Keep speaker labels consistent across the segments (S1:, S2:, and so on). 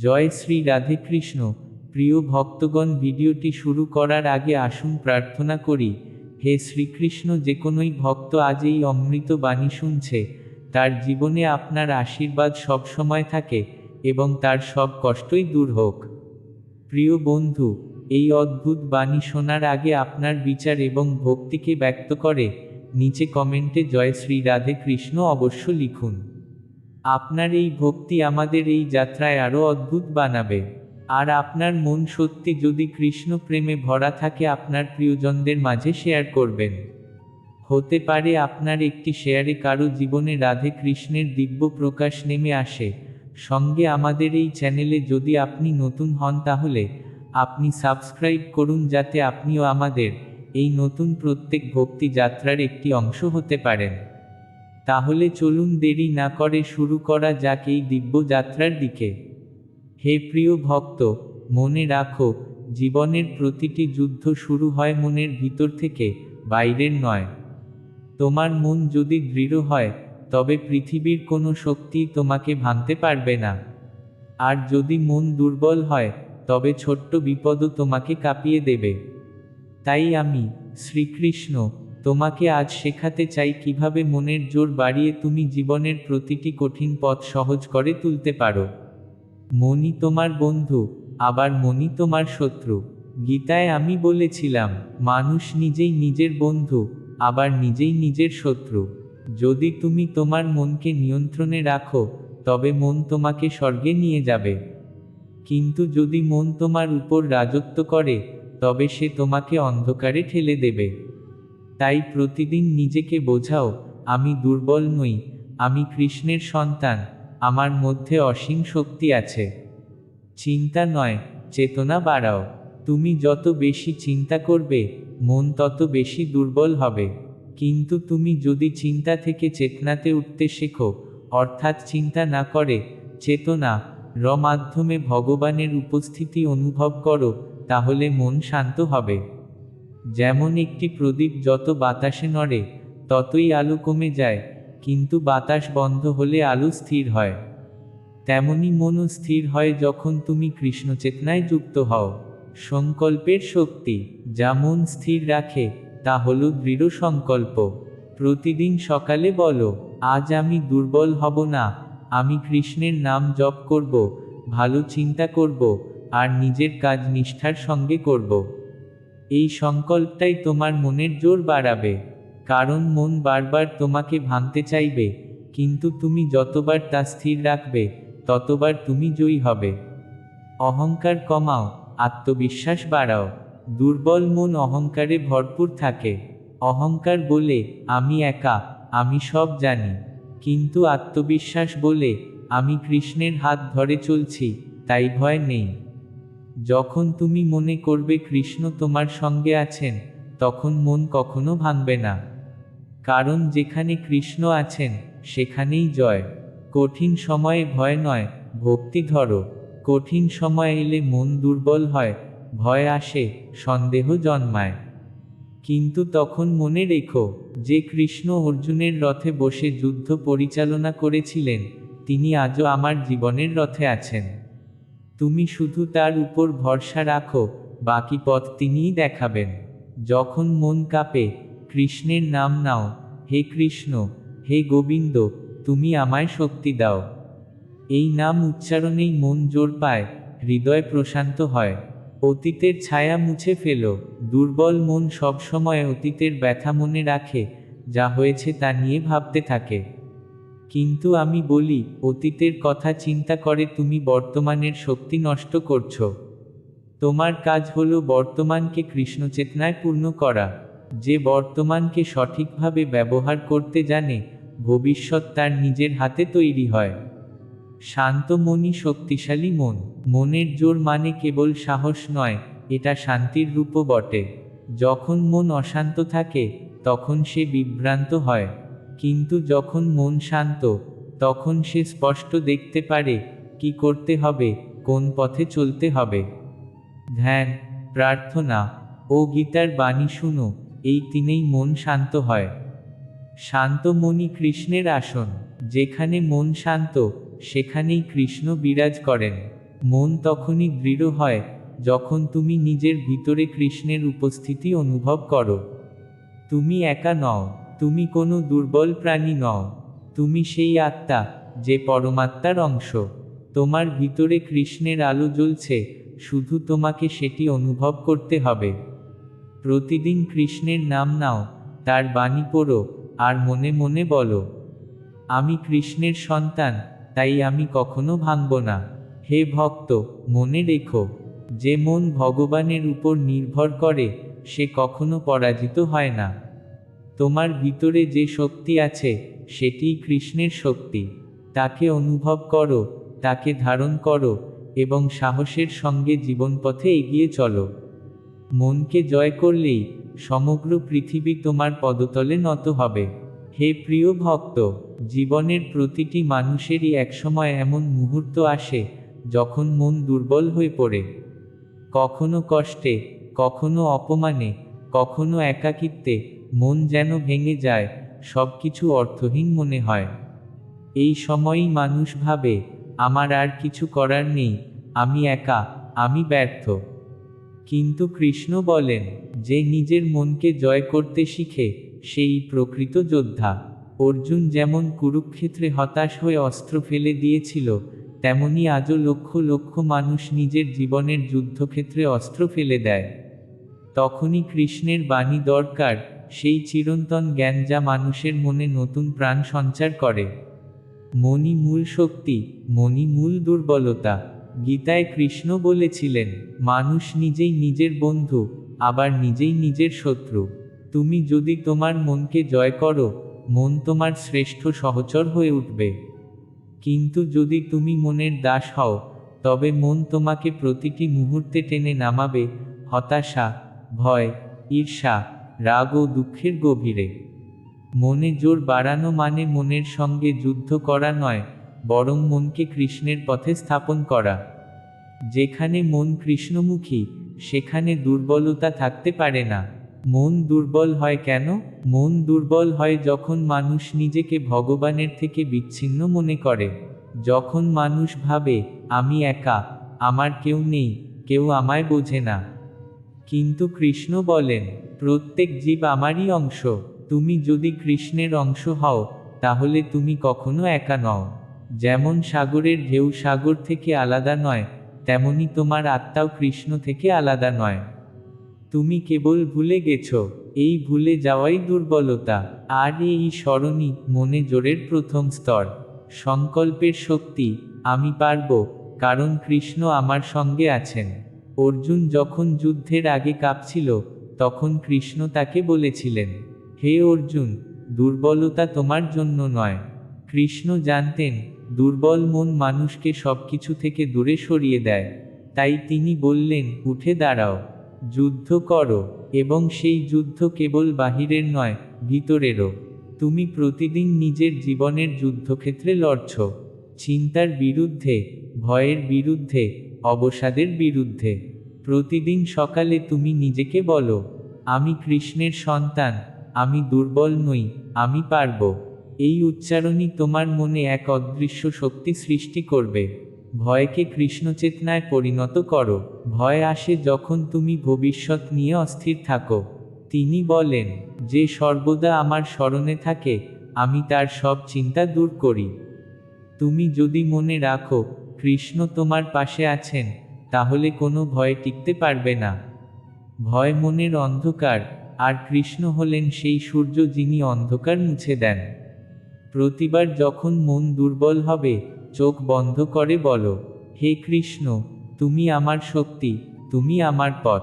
S1: জয় শ্রী রাধে কৃষ্ণ। প্রিয় ভক্তগণ, ভিডিওটি শুরু করার আগে আসুন প্রার্থনা করি। হে শ্রীকৃষ্ণ, যে কোনোই ভক্ত আজ এই অমৃত বাণী শুনছে, তার জীবনে আপনার আশীর্বাদ সবসময় থাকে এবং তার সব কষ্টই দূর হোক। প্রিয় বন্ধু, এই অদ্ভুত বাণী শোনার আগে আপনার বিচার এবং ভক্তিকে ব্যক্ত করে নিচে কমেন্টে জয় শ্রী রাধে কৃষ্ণ অবশ্য লিখুন। আপনার এই ভক্তি আমাদের এই যাত্রায় আরও অদ্ভুত বানাবে। আর আপনার মন সত্যি যদি কৃষ্ণ প্রেমে ভরা থাকে, আপনার প্রিয়জনদের মাঝে শেয়ার করবেন। হতে পারে আপনার একটি শেয়ারে কারো জীবনে রাধে কৃষ্ণের দিব্য প্রকাশ নেমে আসে। সঙ্গে আমাদের এই চ্যানেলে যদি আপনি নতুন হন, তাহলে আপনি সাবস্ক্রাইব করুন, যাতে আপনিও আমাদের এই নতুন প্রত্যেক ভক্তি যাত্রার একটি অংশ হতে পারেন। তাহলে চলুন দেরি না করে শুরু করা যাক এই দিব্য যাত্রার দিকে। হে প্রিয় ভক্ত, মনে রাখো, জীবনের প্রতিটি যুদ্ধ শুরু হয় মনের ভিতর থেকে, বাইরের নয়। তোমার মন যদি দৃঢ় হয়, তবে পৃথিবীর কোনো শক্তি তোমাকে ভাঙতে পারবে না। আর যদি মন দুর্বল হয়, তবে ছোট্ট বিপদও তোমাকে কাঁপিয়ে দেবে। তাই আমি, শ্রীকৃষ্ণ, তোমাকে আজ শেখাতে চাই কিভাবে মনের জোর বাড়িয়ে তুমি জীবনের প্রতিটি কঠিন পথ সহজ করে তুলতে পারো। মনই তোমার বন্ধু, আবার মনই তোমার শত্রু। গীতায় আমি বলেছিলাম, মানুষ নিজেই নিজের বন্ধু, আবার নিজেই নিজের শত্রু। যদি তুমি তোমার মনকে নিয়ন্ত্রণে রাখো, তবে মন তোমাকে স্বর্গে নিয়ে যাবে। কিন্তু যদি মন তোমার উপর রাজত্ব করে, তবে সে তোমাকে অন্ধকারে ঠেলে দেবে। তাই প্রতিদিন নিজেকে বোঝাও, আমি দুর্বল নই, আমি কৃষ্ণের সন্তান, আমার মধ্যে অসীম শক্তি আছে। চিন্তা নয়, চেতনা বাড়াও। তুমি যত বেশি চিন্তা করবে, মন তত বেশি দুর্বল হবে। কিন্তু তুমি যদি চিন্তা থেকে চেতনাতে উঠতে শেখো, অর্থাৎ চিন্তা না করে চেতনা মাধ্যমে ভগবানের উপস্থিতি অনুভব করো, তাহলে মন শান্ত হবে। যেমন একটি প্রদীপ যত বাতাসে নড়ে, ততই আলো কমে যায়, কিন্তু বাতাস বন্ধ হলে আলো স্থির হয়। তেমনি মনও স্থির হয় যখন তুমি কৃষ্ণ চেতনায় যুক্ত হও। সংকল্পের শক্তি, যা মন স্থির রাখে, তা হলো দৃঢ় সংকল্প। প্রতিদিন সকালে বলো, আজ আমি দুর্বল হব না, আমি কৃষ্ণের নাম জপ করব, ভালো চিন্তা করব, আর নিজের কাজ নিষ্ঠার সঙ্গে করব। এই সংকল্পটাই তোমার মনের জোর বাড়াবে। কারণ মন বারবার তোমাকে ভাঙতে চাইবে, কিন্তু তুমি যতবার তা স্থির রাখবে, ততবার তুমি জয়ী হবে। অহংকার কমাও, আত্মবিশ্বাস বাড়াও। দুর্বল মন অহংকারে ভরপুর থাকে। অহংকার বলে, আমি একা, আমি সব জানি। কিন্তু আত্মবিশ্বাস বলে, আমি কৃষ্ণের হাত ধরে চলছি, তাই ভয় নেই। যখন তুমি মনে করবে কৃষ্ণ তোমার সঙ্গে আছেন, তখন মন কখনো ভাঙবে না। কারণ যেখানে কৃষ্ণ আছেন, সেখানেই জয়। কঠিন সময়ে ভয় নয়, ভক্তি ধরো। কঠিন সময় এলে মন দুর্বল হয়, ভয় আসে, সন্দেহ জন্মায়। কিন্তু তখন মনে রেখো, যে কৃষ্ণ অর্জুনের রথে বসে যুদ্ধ পরিচালনা করেছিলেন, তিনি আজও আমার জীবনের রথে আছেন। তুমি শুধু তার উপর ভরসা রাখো, বাকি পথ তিনিই দেখাবেন। যখন মন কাঁপে, কৃষ্ণের নাম নাও, হে কৃষ্ণ, হে গোবিন্দ, তুমি আমায় শক্তি দাও। এই নাম উচ্চারণেই মন জোর পায়, হৃদয় প্রশান্ত হয়। অতীতের ছায়া মুছে ফেলো। দুর্বল মন সবসময় অতীতের ব্যথা মনে রাখে, যা হয়েছে তা নিয়ে ভাবতে থাকে। কিন্তু আমি বলি, অতীতের কথা চিন্তা করে তুমি বর্তমানের শক্তি নষ্ট করছো। তোমার কাজ হলো বর্তমানকে কৃষ্ণচেতনায় পূর্ণ করা। যে বর্তমানকে সঠিকভাবে ব্যবহার করতে জানে, ভবিষ্যৎ তার নিজের হাতে তৈরি হয়। শান্ত মনই শক্তিশালী মন। মনের জোর মানে কেবল সাহস নয়, এটা শান্তির রূপও বটে। যখন মন অশান্ত থাকে, তখন সে বিভ্রান্ত হয়। কিন্তু যখন মন শান্ত, তখন সে স্পষ্ট দেখতে পারে কি করতে হবে, কোন পথে চলতে হবে। ধ্যান, প্রার্থনা ও গীতার বাণী শুনো, এই তিনেই মন শান্ত হয়। শান্ত মনই কৃষ্ণের আসন। যেখানে মন শান্ত, সেখানেই কৃষ্ণ বিরাজ করেন। মন তখনই দৃঢ় হয় যখন তুমি নিজের ভিতরে কৃষ্ণের উপস্থিতি অনুভব করো। তুমি একা নও, তুমি কোনো দুর্বল প্রাণী নও, তুমি সেই আত্মা যে পরমাত্মার অংশ। তোমার ভিতরে কৃষ্ণের আলো জ্বলছে, শুধু তোমাকে সেটি অনুভব করতে হবে। প্রতিদিন কৃষ্ণের নাম নাও, তার বাণী পড়ো, আর মনে মনে বলো, আমি কৃষ্ণের সন্তান, তাই আমি কখনো ভাঙব না। হে ভক্ত, মনে রেখো, যে মন ভগবানের উপর নির্ভর করে সে কখনো পরাজিত হয় না। তোমার ভিতরে যে শক্তি আছে সেটিই কৃষ্ণের শক্তি। তাকে অনুভব করো, তাকে ধারণ করো, এবং সাহসের সঙ্গে জীবনপথে এগিয়ে চলো। মনকে জয় করলেই সমগ্র পৃথিবী তোমার পদতলে নত হবে। হে প্রিয় ভক্ত, জীবনের প্রতিটি মানুষেরই একসময় এমন মুহূর্ত আসে যখন মন দুর্বল হয়ে পড়ে। কখনো কষ্টে, কখনো অপমানে, কখনো একাকিত্বে মন যেন ভেঙে যায়, সবকিছু অর্থহীন মনে হয়। এই সময়ই মানুষ ভাবে, আমার আর কিছু করার নেই, আমি একা, আমি ব্যর্থ। কিন্তু কৃষ্ণ বলেন, যে নিজের মনকে জয় করতে শিখে সেই প্রকৃত যোদ্ধা। অর্জুন যেমন কুরুক্ষেত্রে হতাশ হয়ে অস্ত্র ফেলে দিয়েছিল, তেমনি আজও লক্ষ লক্ষ মানুষ নিজের জীবনের যুদ্ধক্ষেত্রে অস্ত্র ফেলে দেয়। তখনই কৃষ্ণের বাণী দরকার, সেই চিরন্তন জ্ঞান যা মানুষের মনে নতুন প্রাণ সঞ্চার করে। মনই মূল শক্তি, মনই মূল দুর্বলতা। গীতায় কৃষ্ণ বলেছিলেন, মানুষ নিজেই নিজের বন্ধু, আবার নিজেই নিজের শত্রু। তুমি যদি তোমার মনকে জয় করো, মন তোমার শ্রেষ্ঠ সহচর হয়ে উঠবে। কিন্তু যদি তুমি মনের দাস হও, তবে মন তোমাকে প্রতিটি মুহূর্তে টেনে নামাবে হতাশা, ভয়, ঈর্ষা, রাগ ও দুঃখের গভীরে। মনে জোর বাড়ানো মানে মনের সঙ্গে যুদ্ধ করা নয়, বরং মনকে কৃষ্ণের পথে স্থাপন করা। যেখানে মন কৃষ্ণমুখী, সেখানে দুর্বলতা থাকতে পারে না। মন দুর্বল হয় কেন? মন দুর্বল হয় যখন মানুষ নিজেকে ভগবানের থেকে বিচ্ছিন্ন মনে করে। যখন মানুষ ভাবে, আমি একা, আমার কেউ নেই, কেউ আমায় বোঝে না। কিন্তু কৃষ্ণ বলেন, প্রত্যেক জীব আমারই অংশ। তুমি যদি কৃষ্ণের অংশ হও, তাহলে তুমি কখনো একা নও। যেমন সাগরের ঢেউ সাগর থেকে আলাদা নয়, তেমনি তোমার আত্মাও কৃষ্ণ থেকে আলাদা নয়। তুমি কেবল ভুলে গেছো, এই ভুলে যাওয়াই দুর্বলতা। আর এই স্মরণই মনে জোরের প্রথম স্তর। সংকল্পের শক্তি, আমি পারব, কারণ কৃষ্ণ আমার সঙ্গে আছেন। অর্জুন যখন যুদ্ধের আগে কাঁপছিল, তখন কৃষ্ণ তাকে বলেছিলেন, হে অর্জুন, দুর্বলতা তোমার জন্য নয়। কৃষ্ণ জানতেন, দুর্বল মন মানুষকে সবকিছু থেকে দূরে সরিয়ে দেয়। তাই তিনি বললেন, উঠে দাঁড়াও, যুদ্ধ করো, এবং সেই যুদ্ধ কেবল বাহিরের নয়, ভিতরেরও। তুমি প্রতিদিন নিজের জীবনের যুদ্ধক্ষেত্রে লড়ছ। চিন্তার বিরুদ্ধে, ভয়ের বিরুদ্ধে, অবসাদের বিরুদ্ধে। প্রতিদিন সকালে তুমি নিজেকে বলো, আমি কৃষ্ণের সন্তান, আমি দুর্বল নই, আমি পারব। এই উচ্চারণই তোমার মনে এক অদৃশ্য শক্তি সৃষ্টি করবে। ভয়কে কৃষ্ণচেতনায় পরিণত করো। ভয় আসে যখন তুমি ভবিষ্যৎ নিয়ে অস্থির থাকো। তিনি বলেন, যে সর্বদা আমার স্মরণে থাকে, আমি তার সব চিন্তা দূর করি। তুমি যদি মনে রাখো, কৃষ্ণ তোমার পাশে আছেন, তাহলে কোনো ভয় টিকতে পারবে না। ভয় মনের অন্ধকার, আর কৃষ্ণ হলেন সেই সূর্য যিনি অন্ধকার মুছে দেন। প্রতিবার যখন মন দুর্বল হবে, চোখ বন্ধ করে বলো, হে কৃষ্ণ, তুমি আমার শক্তি, তুমি আমার পথ।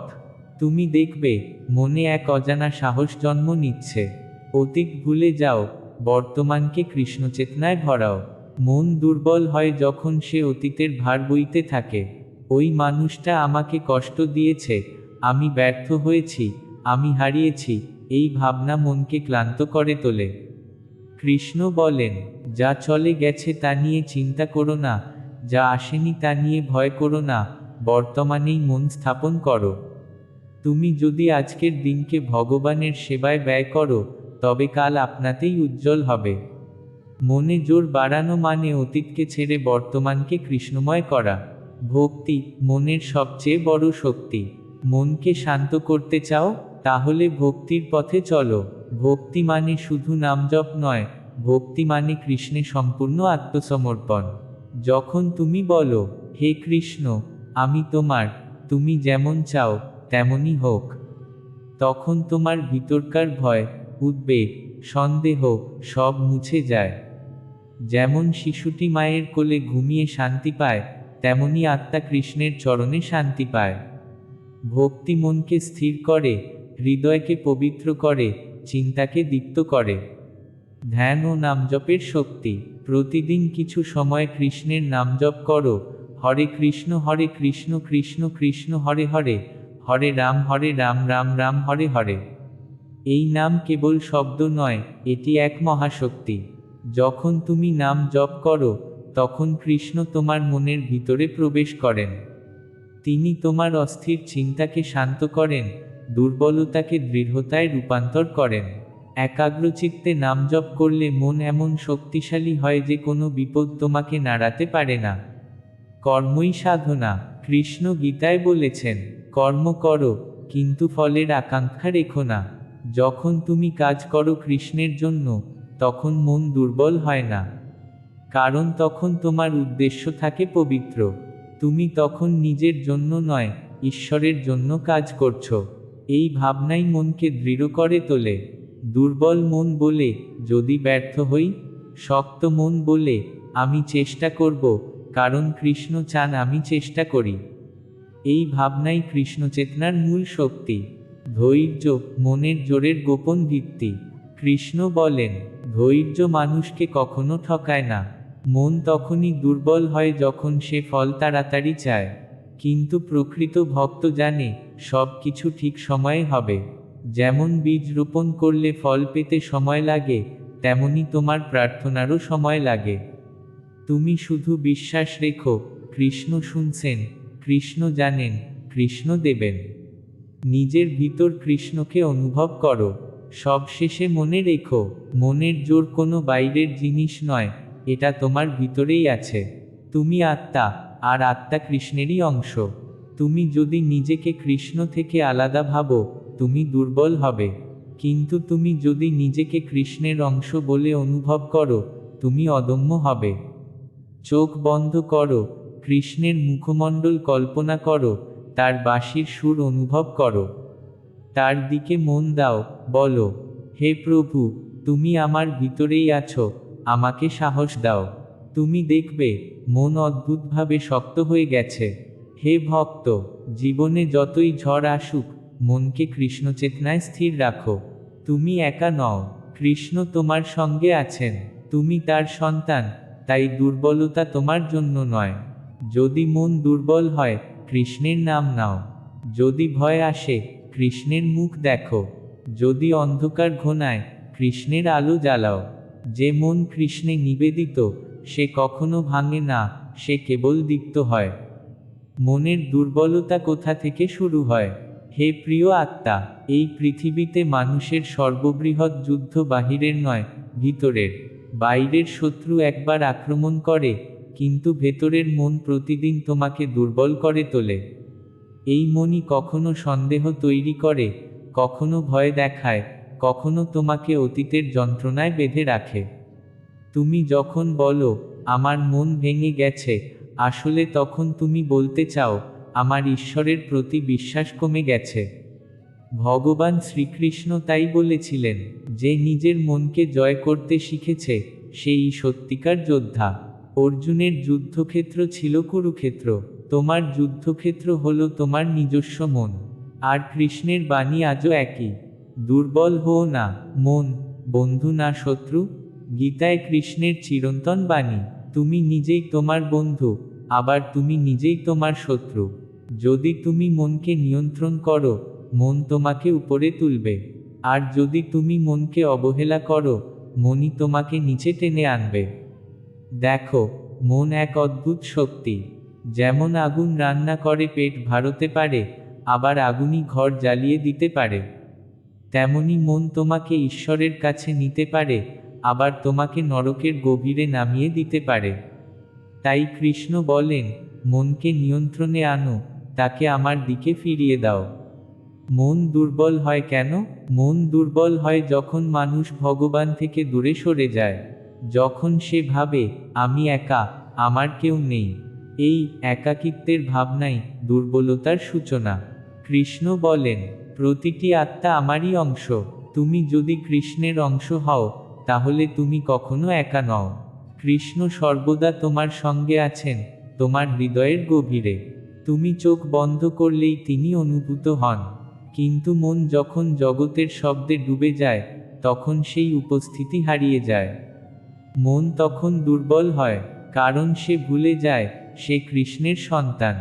S1: তুমি দেখবে, মনে এক অজানা সাহস জন্ম নিচ্ছে। অতীত ভুলে যাও, বর্তমানকে কৃষ্ণচেতনায় ভরাও। মন দুর্বল হয় যখন সে অতীতের ভার বইতে থাকে। ওই মানুষটা আমাকে কষ্ট দিয়েছে, আমি ব্যর্থ হয়েছি, আমি হারিয়েছি, এই ভাবনা মনকে ক্লান্ত করে তোলে। কৃষ্ণ বলেন, যা চলে গেছে তা নিয়ে চিন্তা করো না, যা আসেনি তা নিয়ে ভয় করো না, বর্তমানেই মন স্থাপন করো। তুমি যদি আজকের দিনকে ভগবানের সেবায় ব্যয় করো, তবে কাল আপনাতেই উজ্জ্বল হবে। মনে জোর বাড়ানো মানে অতীতকে ছেড়ে বর্তমানকে কৃষ্ণময় করা। ভক্তি মনের সবচেয়ে বড় শক্তি। মনকে শান্ত করতে চাও, তাহলে ভক্তির পথে চলো। ভক্তি মানে শুধু নামজপ নয়, ভক্তি মানে কৃষ্ণে সম্পূর্ণ আত্মসমর্পণ। যখন তুমি বলো, হে কৃষ্ণ, আমি তোমার, তুমি যেমন চাও তেমনই হোক, তখন তোমার ভিতরকার ভয়, উদ্বেগ, সন্দেহ সব মুছে যায়। যেমন শিশুটি মায়ের কোলে ঘুমিয়ে শান্তি পায়, তেমনি আত্মা কৃষ্ণের চরণে শান্তি পায়। ভক্তি মনকে স্থির করে, হৃদয়কে পবিত্র করে, চিন্তাকে দীপ্ত করে। ধ্যান ও নামজপের শক্তি। প্রতিদিন কিছু সময় কৃষ্ণের নামজপ করো। হরে কৃষ্ণ কৃষ্ণ কৃষ্ণ হরে হরে, হরে রাম রাম রাম হরে হরে। এই নাম কেবল শব্দ নয়, এটি এক মহাশক্তি। যখন তুমি নাম জপ করো, তখন কৃষ্ণ তোমার মনের ভিতরে প্রবেশ করেন। তিনি তোমার অস্থির চিন্তাকে শান্ত করেন, দুর্বলতাকে দৃঢ়তায় রূপান্তর করেন। একাগ্রচিত্তে নাম জপ করলে মন এমন শক্তিশালী হয় যে কোনো বিপদ তোমাকে নাড়াতে পারে না। কর্মই সাধনা। কৃষ্ণ গীতায় বলেছেন, কর্ম করো, কিন্তু ফলের আকাঙ্ক্ষা রেখো না। যখন তুমি কাজ করো কৃষ্ণের জন্য, তখন মন দুর্বল হয় না। কারণ তখন তোমার উদ্দেশ্য থাকে পবিত্র। তুমি তখন নিজের জন্য নয়, ঈশ্বরের জন্য কাজ করছো। এই ভাবনাই মনকে দৃঢ় করে তোলে। দুর্বল মন বলে, যদি ব্যর্থ হই। শক্ত মন বলে, আমি চেষ্টা করব, কারণ কৃষ্ণ চান আমি চেষ্টা করি। এই ভাবনাই কৃষ্ণচেতনার মূল শক্তি। ধৈর্য মনের জোরের গোপন ভিত্তি। কৃষ্ণ বলেন, ধৈর্য মানুষকে কখনো ঠকায় না। মন তখনই দুর্বল হয় যখন সে ফল তাড়াতাড়ি চায়। কিন্তু প্রকৃত ভক্ত জানে, সব কিছু ঠিক সময়ে হবে। যেমন বীজ রোপণ করলে ফল পেতে সময় লাগে, তেমনি তোমার প্রার্থনারও সময় লাগে। তুমি শুধু বিশ্বাস রেখো, কৃষ্ণ শুনছেন, কৃষ্ণ জানেন, কৃষ্ণ দেবেন। নিজের ভিতর কৃষ্ণকে অনুভব করো। সবশেষে মনে রেখো, মনের জোর কোনো বাইরের জিনিস নয়, এটা তোমার ভিতরেই আছে। তুমি আত্মা, আর আত্মা কৃষ্ণেরই অংশ। তুমি যদি নিজেকে কৃষ্ণ থেকে আলাদা ভাবো, তুমি দুর্বল হবে। কিন্তু তুমি যদি নিজেকে কৃষ্ণের অংশ বলে অনুভব করো, তুমি অদম্য হবে। চোখ বন্ধ করো, কৃষ্ণের মুখমণ্ডল কল্পনা করো, তার বাঁশির সুর অনুভব করো। তার দিকে মন দাও, বলো, হে প্রভু, তুমি আমার ভিতরেই আছো, আমাকে সাহস দাও। তুমি দেখবে, মন অদ্ভুতভাবে শক্ত হয়ে গেছে। হে ভক্ত, জীবনে যতই ঝড় আসুক, মনকে কৃষ্ণচেতনায় স্থির রাখো। তুমি একা নও, কৃষ্ণ তোমার সঙ্গে আছেন। তুমি তার সন্তান, তাই দুর্বলতা তোমার জন্য নয়। যদি মন দুর্বল হয়, কৃষ্ণের নাম নাও। যদি ভয় আসে, কৃষ্ণের মুখ দেখো। যদি অন্ধকার ঘনায়, কৃষ্ণের আলো জ্বালাও। যে মন কৃষ্ণে নিবেদিত, সে কখনো ভাঙে না, সে কেবল দীপ্ত হয়। মনের দুর্বলতা কোথা থেকে শুরু হয়? হে প্রিয় আত্মা, এই পৃথিবীতে মানুষের সর্ববৃহৎ যুদ্ধ বাহিরের নয়, ভিতরের। বাইরের শত্রু একবার আক্রমণ করে, কিন্তু ভেতরের মন প্রতিদিন তোমাকে দুর্বল করে তোলে। এই মনই কখনো সন্দেহ তৈরি করে, কখনো ভয় দেখায়, কখনো তোমাকে অতীতের যন্ত্রণায় বেঁধে রাখে। তুমি যখন বলো, আমার মন ভেঙে গেছে, আসলে তখন তুমি বলতে চাও, আমার ঈশ্বরের প্রতি বিশ্বাস কমে গেছে। ভগবান শ্রীকৃষ্ণ তাই বলেছিলেন, যে নিজের মনকে জয় করতে শিখেছে, সেই সত্যিকার যোদ্ধা। অর্জুনের যুদ্ধক্ষেত্র ছিল কুরুক্ষেত্র। তোমার যুদ্ধক্ষেত্র হলো তোমার নিজস্ব মন। আর কৃষ্ণের বাণী আজও একই। দুর্বল হও না, মন, বন্ধু না শত্রু। গীতায় কৃষ্ণের চিরন্তন বাণী, তুমি নিজেই তোমার বন্ধু, আবার তুমি নিজেই তোমার শত্রু। যদি তুমি মনকে নিয়ন্ত্রণ করো, মন তোমাকে উপরে তুলবে। আর যদি তুমি মনকে অবহেলা করো, মনই তোমাকে নিচে টেনে আনবে। দেখো, মন এক অদ্ভুত শক্তি। যেমন আগুন রান্না করে পেট ভরাতে পারে, আবার আগুনই ঘর জ্বালিয়ে দিতে পারে। তেমনি মন তোমাকে ঈশ্বরের কাছে নিতে পারে, আবার তোমাকে নরকের গভীরে নামিয়ে দিতে পারে। তাই কৃষ্ণ বলেন, মনকে নিয়ন্ত্রণে আনো, তাকে আমার দিকে ফিরিয়ে দাও। মন দুর্বল হয় কেন? মন দুর্বল হয় যখন মানুষ ভগবান থেকে দূরে সরে যায়, যখন সে ভাবে আমি একা, আমার কেউ নেই। এই একাকিত্বের ভাবনাই দুর্বলতার সূচনা। কৃষ্ণ বলেন, প্রতিটি আত্মা আমারই অংশ। তুমি যদি কৃষ্ণের অংশ হও, তাহলে তুমি কখনো একা নও। কৃষ্ণ সর্বদা তোমার সঙ্গে আছেন, তোমার হৃদয়ের গভীরে। তুমি চোখ বন্ধ করলেই তিনি অনুভূত হন। কিন্তু মন যখন জগতের শব্দে ডুবে যায়, তখন সেই উপস্থিতি হারিয়ে যায়। মন তখন দুর্বল হয়, কারণ সে ভুলে যায় সে কৃষ্ণের সন্তান।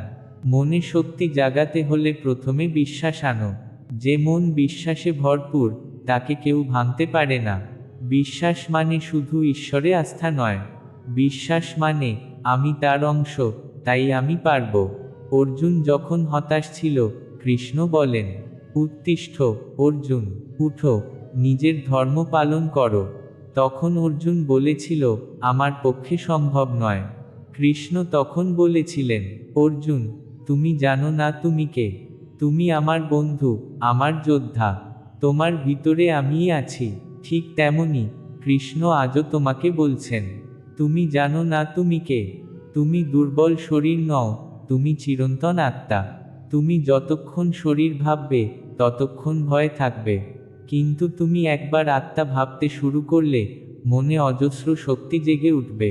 S1: মনে শক্তি জাগাতে হলে প্রথমে বিশ্বাস আনো। যে মন বিশ্বাসে ভরপুর, তাকে কেউ ভাঙতে পারে না। বিশ্বাস মানে শুধু ঈশ্বরে আস্থা নয়। বিশ্বাস মানে আমি তার অংশ, তাই আমি পারব। অর্জুন যখন হতাশ ছিল, কৃষ্ণ বলেন, উত্তিষ্ঠ অর্জুন, উঠো, নিজের ধর্ম পালন করো। তখন অর্জুন বলেছিল, আমার পক্ষে সম্ভব নয়। কৃষ্ণ তখন বলেছিলেন, অর্জুন, তুমি জানো না তুমি কে? তুমি আমার বন্ধু, আমার যোদ্ধা। তোমার ভিতরে আমিই আছি। ঠিক তেমনি কৃষ্ণ আজও তোমাকে বলছেন, তুমি জানো না তুমি কে? তুমি দুর্বল শরীর নও, তুমি চিরন্তন আত্মা। তুমি যতক্ষণ শরীর ভাববে, ততক্ষণ ভয় থাকবে। কিন্তু তুমি একবার আত্মা ভাবতে শুরু করলে, মনে অজস্র শক্তি জেগে উঠবে।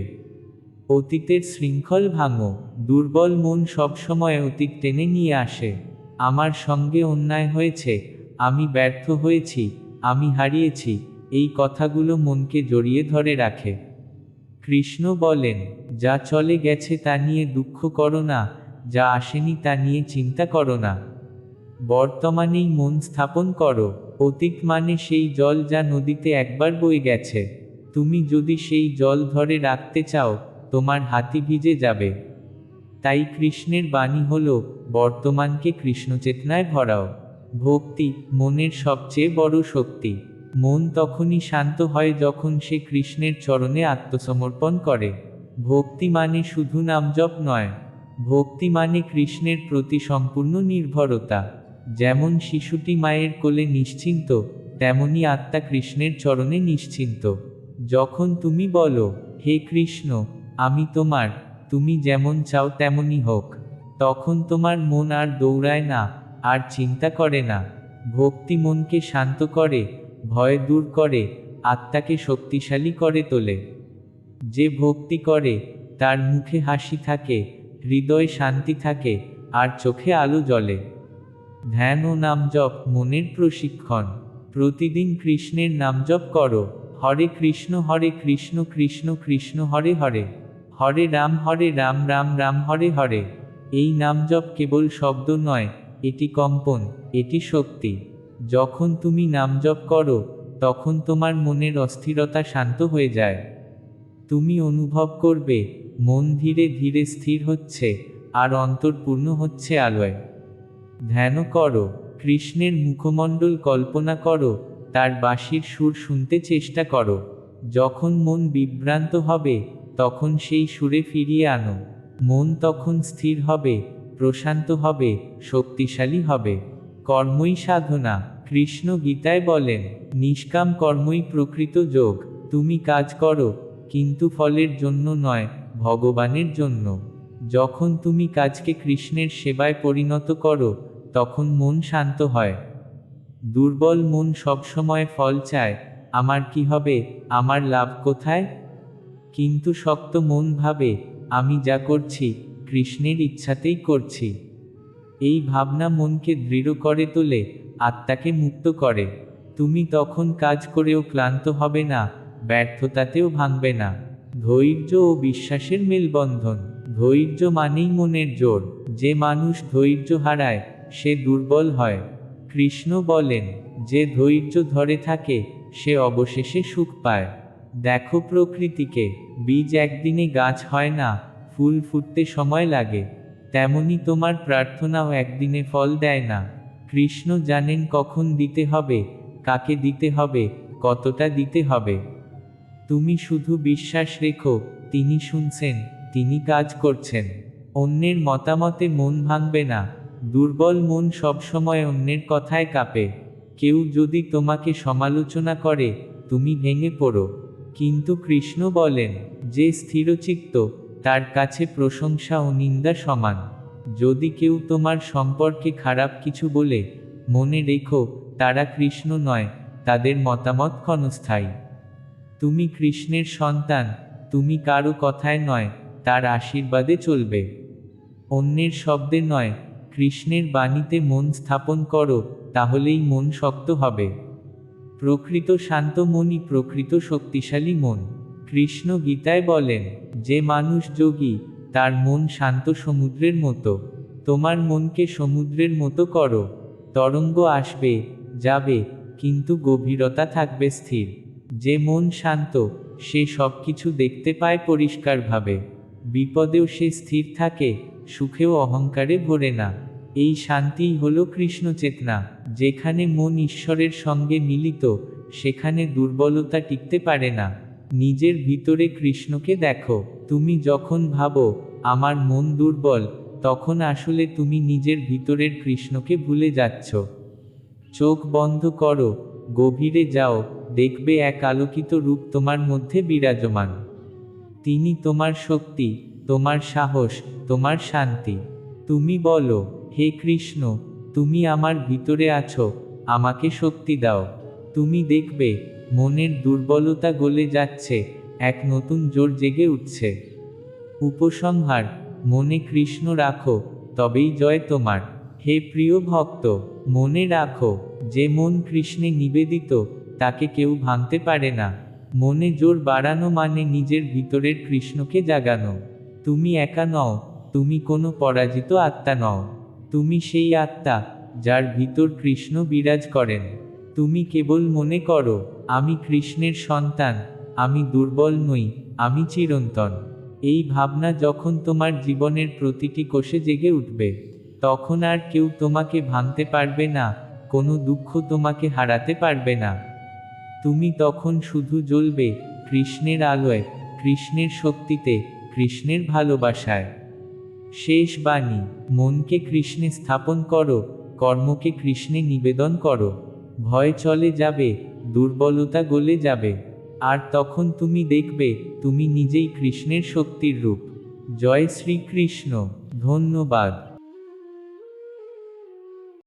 S1: অতীতের শৃঙ্খল ভাঙো। দুর্বল মন সবসময় অতীত টেনে নিয়ে আসে। আমার সঙ্গে অন্যায় হয়েছে, আমি ব্যর্থ হয়েছি, আমি হারিয়েছি, এই কথাগুলো মনকে জড়িয়ে ধরে রাখে। কৃষ্ণ বলেন, যা চলে গেছে তা নিয়ে দুঃখ করো না, যা আসেনি তা নিয়ে চিন্তা করো না। বর্তমানেই মন স্থাপন করো। অতীত মানে সেই জল যা নদীতে একবার বয়ে গেছে। তুমি যদি সেই জল ধরে রাখতে চাও, তোমার হাতি ভিজে যাবে। তাই কৃষ্ণের বাণী হল, বর্তমানকে কৃষ্ণচেতনায় ভরাও। ভক্তি মনের সবচেয়ে বড় শক্তি। মন তখনই শান্ত হয় যখন সে কৃষ্ণের চরণে আত্মসমর্পণ করে। ভক্তি মানে শুধু নামজপ নয়। ভক্তি মানে কৃষ্ণের প্রতি সম্পূর্ণ নির্ভরতা। যেমন শিশুটি মায়ের কোলে নিশ্চিন্ত, তেমনি আত্মা কৃষ্ণের চরণে নিশ্চিন্ত। যখন তুমি বলো, হে কৃষ্ণ, আমি তোমার, তুমি যেমন চাও তেমনই হোক, তখন তোমার মন আর দৌড়ায় না, আর চিন্তা করে না। ভক্তি মনকে শান্ত করে, ভয় দূর করে, আত্মাকে শক্তিশালী করে তোলে। যে ভক্তি করে, তার মুখে হাসি থাকে, হৃদয়ে শান্তি থাকে, আর চোখে আলো জ্বলে। ধ্যান ও নামজপ মনের প্রশিক্ষণ। প্রতিদিন কৃষ্ণের নামজপ করো। হরে কৃষ্ণ কৃষ্ণ কৃষ্ণ হরে হরে, হরে রাম রাম রাম হরে হরে। এই নামজপ কেবল শব্দ নয়, এটি কম্পন, এটি শক্তি। যখন তুমি নামজপ করো, তখন তোমার মনের অস্থিরতা শান্ত হয়ে যায়। তুমি অনুভব করবে, মন ধীরে ধীরে স্থির হচ্ছে, আর অন্তর পূর্ণ হচ্ছে আলোয়। ধ্যান করো। কৃষ্ণের মুখমণ্ডল কল্পনা করো, তার বাঁশির সুর শুনতে চেষ্টা করো। যখন মন বিভ্রান্ত হবে, তখন সেই সুরে ফিরিয়ে আনো। মন তখন স্থির হবে, প্রশান্ত হবে, শক্তিশালী হবে। কর্মই সাধনা। কৃষ্ণ গীতায় বলেন, নিষ্কাম কর্মই প্রকৃত যোগ। তুমি কাজ করো, কিন্তু ফলের জন্য নয়, ভগবানের জন্য। যখন তুমি কাজকে কৃষ্ণের সেবায় পরিণত করো, তখন মন শান্ত হয়। দুর্বল মন সবসময় ফল চায়, আমার কি হবে, আমার লাভ কোথায়? কিন্তু শক্ত মন ভাবে, আমি যা করছি, কৃষ্ণের ইচ্ছাতেই করছি। এই ভাবনা মনকে দৃঢ় করে তোলে, আত্মাকে মুক্ত করে। তুমি তখন কাজ করেও ক্লান্ত হবে না, ব্যর্থতাতেও ভাঙবে না। ধৈর্য ও বিশ্বাসের মেলবন্ধন। ধৈর্য মানেই মনের জোর। যে মানুষ ধৈর্য হারায়, সে দুর্বল হয়। কৃষ্ণ বলেন, যে ধৈর্য ধরে থাকে, সে অবশেষে সুখ পায়। দেখো প্রকৃতিকে, বীজ একদিনে গাছ হয় না, ফুল ফুটতে সময় লাগে। তেমনি তোমার প্রার্থনাও একদিনে ফল দেয় না। কৃষ্ণ জানেন কখন দিতে হবে, কাকে দিতে হবে, কতটা দিতে হবে। তুমি শুধু বিশ্বাস রেখো, তিনি শুনছেন, তিনি কাজ করছেন। অন্যের মতামতে মন ভাঙবে না। দুর্বল মন সবসময় অন্যের কথায় কাঁপে। কেউ যদি তোমাকে সমালোচনা করে, তুমি ভেঙে পড়ো। কিন্তু কৃষ্ণ বলেন, যে স্থিরচিত্ত, তার কাছে প্রশংসা ও নিন্দা সমান। যদি কেউ তোমার সম্পর্কে খারাপ কিছু বলে, মনে রেখো, তারা কৃষ্ণ নয়, তাদের মতামত ক্ষণস্থায়ী। তুমি কৃষ্ণের সন্তান, তুমি কারো কথায় নয়, তার আশীর্বাদে চলবে। অন্যের শব্দে নয়, কৃষ্ণের বাণীতে মন স্থাপন করো, তাহলেই মন শক্ত হবে। প্রকৃত শান্ত মনই প্রকৃত শক্তিশালী মন। কৃষ্ণ গীতায় বলেন, যে মানুষ যোগী, তার মন শান্ত সমুদ্রের মতো। তোমার মনকে সমুদ্রের মতো করো। তরঙ্গ আসবে, যাবে, কিন্তু গভীরতা থাকবে স্থির। যে মন শান্ত, সে সবকিছু দেখতে পায় পরিষ্কারভাবে। বিপদেও সে স্থির থাকে, সুখেও অহংকারে ভরে না। এই শান্তিই হল কৃষ্ণ চেতনা। যেখানে মন ঈশ্বরের সঙ্গে মিলিত, সেখানে দুর্বলতা টিকতে পারে না। নিজের ভিতরে কৃষ্ণকে দেখো। তুমি যখন ভাবো, আমার মন দুর্বল, তখন আসলে তুমি নিজের ভিতরের কৃষ্ণকে ভুলে যাচ্ছ। চোখ বন্ধ করো, গভীরে যাও, দেখবে এক আলোকিত রূপ তোমার মধ্যে বিরাজমান। তিনি তোমার শক্তি, তোমার সাহস, তোমার শান্তি। তুমি বলো, হে কৃষ্ণ, তুমি আমার ভিতরে আছো, আমাকে শক্তি দাও। তুমি দেখবে, মনের দুর্বলতা গলে যাচ্ছে, এক নতুন জোর জেগে উঠছে। উপসংহার: মনে কৃষ্ণ রাখো, তবেই জয় তোমার। হে প্রিয় ভক্ত, মনে রাখো, যে মন কৃষ্ণে নিবেদিত, তাকে কেউ ভাঙতে পারে না। মনে জোর বাড়ানো মানে নিজের ভিতরের কৃষ্ণকে জাগানো। তুমি একা নও, তুমি কোনো পরাজিত আত্মা নও। তুমি সেই আত্মা, যার ভিতর কৃষ্ণ বিরাজ করেন। তুমি কেবল মনে করো, আমি কৃষ্ণের সন্তান, আমি দুর্বল নই, আমি চিরন্তন। এই ভাবনা যখন তোমার জীবনের প্রতিটি কোষে জেগে উঠবে, তখন আর কেউ তোমাকে ভাঙতে পারবে না, কোনো দুঃখ তোমাকে হারাতে পারবে না। তুমি তখন শুধু জ্বলবে কৃষ্ণের আলোয়, কৃষ্ণের শক্তিতে, কৃষ্ণের ভালোবাসায়। শেষ বাণী: মনকে কৃষ্ণে স্থাপন করো, কর্মকে কৃষ্ণে নিবেদন করো। ভয় চলে যাবে, দুর্বলতা গলে যাবে। আর তখন তুমি দেখবে, তুমি নিজেই কৃষ্ণের শক্তির রূপ। জয় শ্রীকৃষ্ণ। ধন্যবাদ।